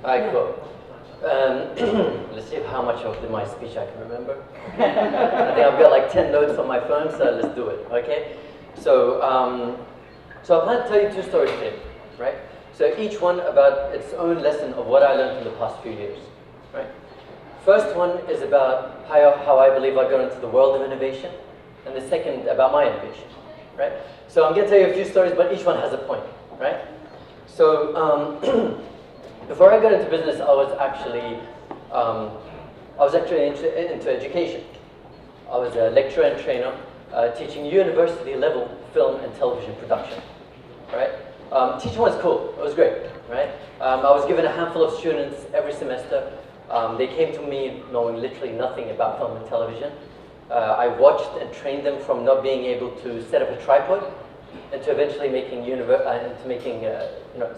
Alright, cool. Let's see how much of my speech I can remember. I think I've got like 10 notes on my phone, so let's do it, okay? So I plan to tell you 2 stories today, right? So each one about its own lesson of what I learned in the past few years, right? First one is about how I believe I got into the world of innovation, and the second about my innovation, right? So I'm going to tell you a few stories, but each one has a point, right? So before I got into business, I was actually into education. I was a lecturer and trainer, teaching university-level film and television production, right? Teaching was cool. It was great, right? I was given a handful of students every semester. They came to me knowing literally nothing about film and television. I watched and trained them from not being able to set up a tripod into eventually making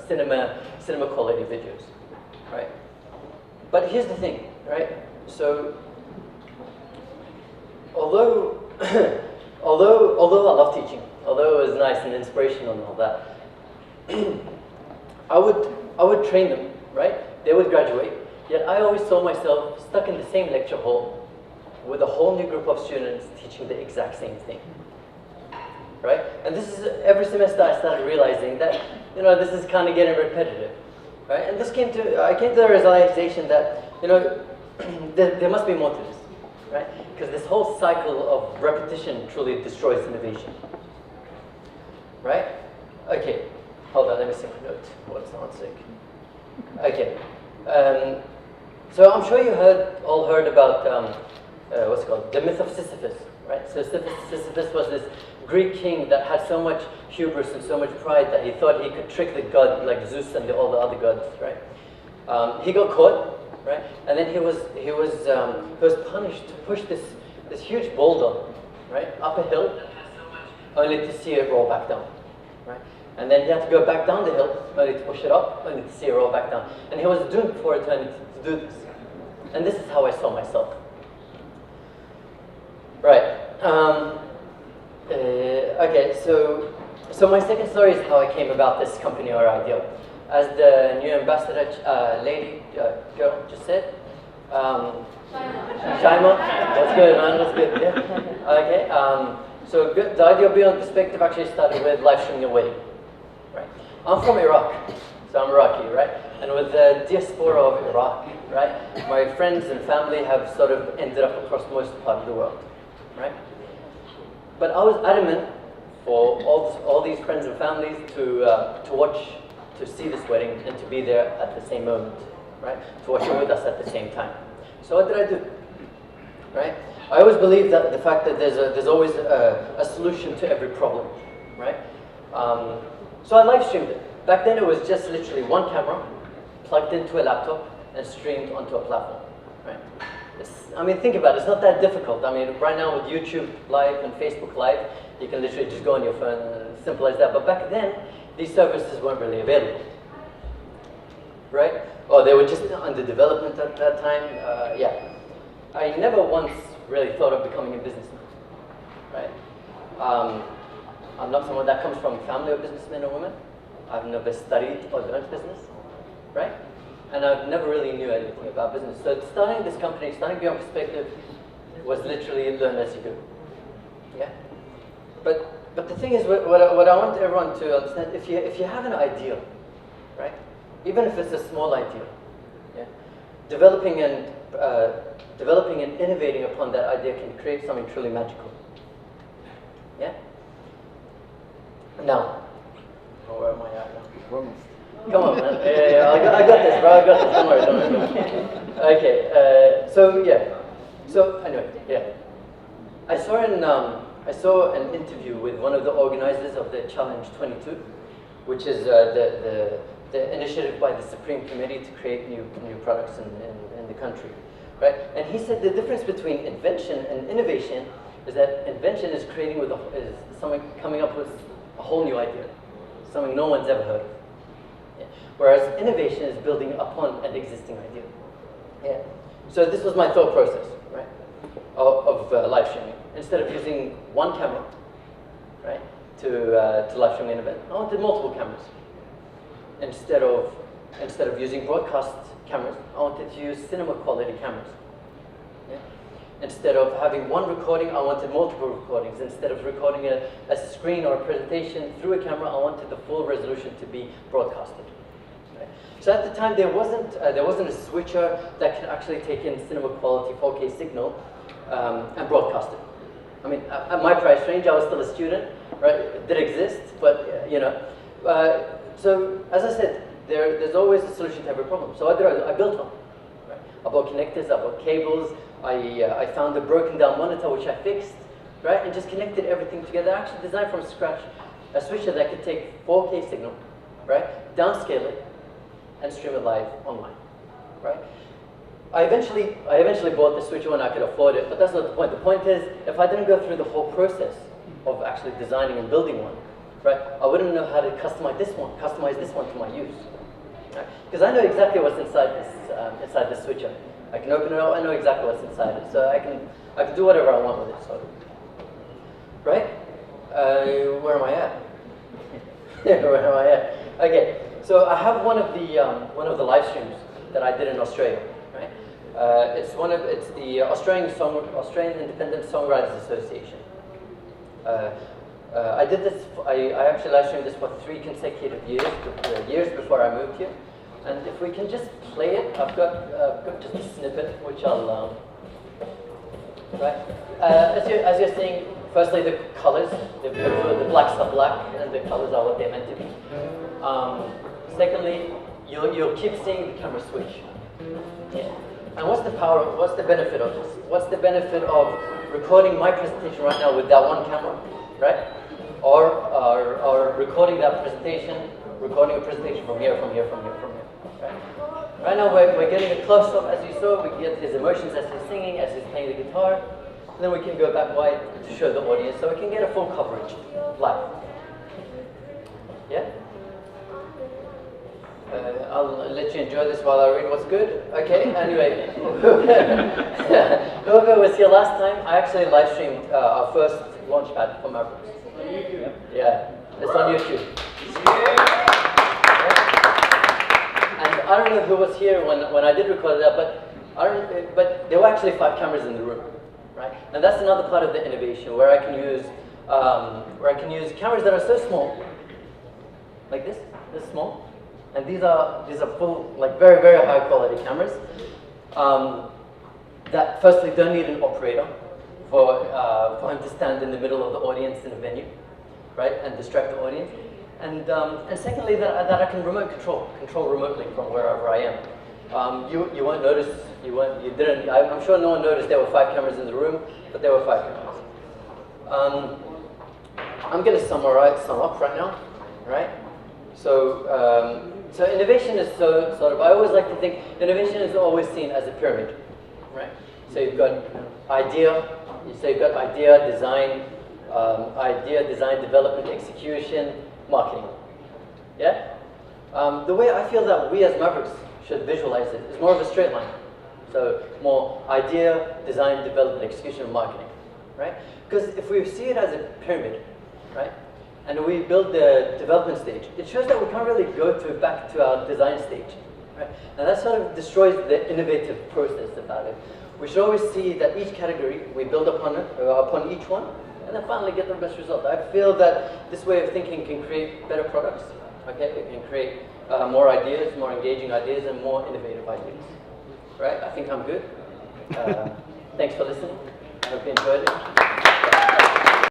cinema quality videos, right? But here's the thing, right? So although although I love teaching, although it was nice and inspirational and all that, I would train them, right? They would graduate, yet I always saw myself stuck in the same lecture hall with a whole new group of students teaching the exact same thing, right? And this is every semester I started realizing that, this is kind of getting repetitive, right? And I came to the realization that, there must be more to this, right? Because this whole cycle of repetition truly destroys innovation, right? Okay, hold on, let me see my note. What's not sick? Okay, so I'm sure you all heard about what's it called? The myth of Sisyphus, right? So Sisyphus was this Greek king that had so much hubris and so much pride that he thought he could trick the god like Zeus and all the other gods, right? He got caught, right? And then he was punished to push this huge boulder, right, up a hill, only to see it roll back down, right? And then he had to go back down the hill, only to push it up, only to see it roll back down. And he was doomed for eternity to do this. And this is how I saw myself. Right. Okay, so my second story is how I came about this company or idea. As the new ambassador girl just said, Shaima, that's good, man, that's good, yeah. Okay, so the idea of Beyond Perspective actually started with live streaming a wedding, right? I'm from Iraq, so I'm Iraqi, right? And with the diaspora of Iraq, right, my friends and family have sort of ended up across most part of the world, right? But I was adamant for all these friends and families to see this wedding and to be there at the same moment, right? To watch it with us at the same time. So what did I do? Right? I always believe that the fact that there's always a solution to every problem, right? So I live streamed it. Back then it was just literally one camera plugged into a laptop and streamed onto a platform, right? Think about it, it's not that difficult. Right now with YouTube Live and Facebook Live, you can literally just go on your phone, simple as that. But back then, these services weren't really available, right? Or they were just under development at that time, yeah. I never once really thought of becoming a businessman, right? I'm not someone that comes from a family of businessmen or women. I've never studied or learned business, right? And I've never really knew anything about business. So starting this company, starting Beyond Perspective, was literally learn as you go. Yeah. But the thing is, what I want everyone to understand, if you have an idea, right? Even if it's a small idea, yeah, developing and innovating upon that idea can create something truly magical. Yeah. Now, where am I at now? Come on, man. Yeah, I got this, bro. I got this. Don't worry. Okay. So anyway, yeah. I saw an interview with one of the organizers of the Challenge 22, which is the initiative by the Supreme Committee to create new products in the country, right? And he said the difference between invention and innovation is that invention is is someone coming up with a whole new idea, something no one's ever heard of. Yeah. Whereas innovation is building upon an existing idea. Yeah. So this was my thought process, right, of live streaming. Instead of using one camera, right, to live stream an event, I wanted multiple cameras. Instead of instead of using broadcast cameras, I wanted to use cinema quality cameras. Yeah? Instead of having one recording, I wanted multiple recordings. Instead of recording a screen or a presentation through a camera, I wanted the full resolution to be broadcasted. Right? So at the time, there wasn't a switcher that can actually take in cinema quality 4K signal and broadcast it. I mean, at my price range, I was still a student, right? It did exist, but you know. So as I said, there's always a solution to every problem. So I built one. Right? I bought connectors, I bought cables. I found a broken down monitor which I fixed, right? And just connected everything together. I actually designed from scratch a switcher that could take 4K signal, right? Downscale it and stream it live online, right? I eventually bought the switcher when I could afford it, but that's not the point. The point is, if I didn't go through the whole process of actually designing and building one, right, I wouldn't know how to customize this one to my use. Because I know exactly what's inside this switcher. I can open it up, I know exactly what's inside it, so I can do whatever I want with it. So, right? Where am I at? Where am I at? Okay, so I have one of the live streams that I did in Australia. Right? It's the Australian Independent Songwriters Association. I did this. I actually live streamed this for 3 consecutive years before I moved here. And if we can just play it, I've got just a snippet which I'll right. As you're seeing, firstly the colors, the blacks are black and the colors are what they're meant to be. Secondly, you'll keep seeing the camera switch. Yeah. And what's the benefit of this? What's the benefit of recording my presentation right now with that one camera, right? Or recording that presentation, recording a presentation from here, right? Right now we're getting a close-up, as you saw. We get his emotions as he's singing, as he's playing the guitar. And then we can go back wide to show the audience, so we can get a full coverage live. Yeah? I'll let you enjoy this while I read what's good. Okay, anyway. Whoever was here last time, I actually live streamed our first launchpad for Mavericks. On YouTube? Yeah, it's on YouTube. And I don't know who was here when I did record that, but there were actually 5 cameras in the room, right? And that's another part of the innovation where I can use cameras that are so small, like this small. And these are full, like very, very high quality cameras that firstly don't need an operator for him to stand in the middle of the audience in a venue, right, and distract the audience. And secondly, that I can control remotely from wherever I am. You won't notice, I'm sure no one noticed there were 5 cameras in the room, but there were 5 cameras. I'm going to sum up right now, right? So innovation is I always like to think innovation is always seen as a pyramid, right? So you've got idea, design, development, execution, marketing. Yeah? The way I feel that we as Mavericks should visualize it is more of a straight line. So more idea, design, development, execution, marketing, right? Because if we see it as a pyramid, right? And we build the development stage, it shows that we can't really go back to our design stage, right? And that sort of destroys the innovative process about it. We should always see that each category, we build upon each one, and then finally get the best result. I feel that this way of thinking can create better products, okay? It can create more ideas, more engaging ideas, and more innovative ideas, right? I think I'm good. Thanks for listening. I hope you enjoyed it.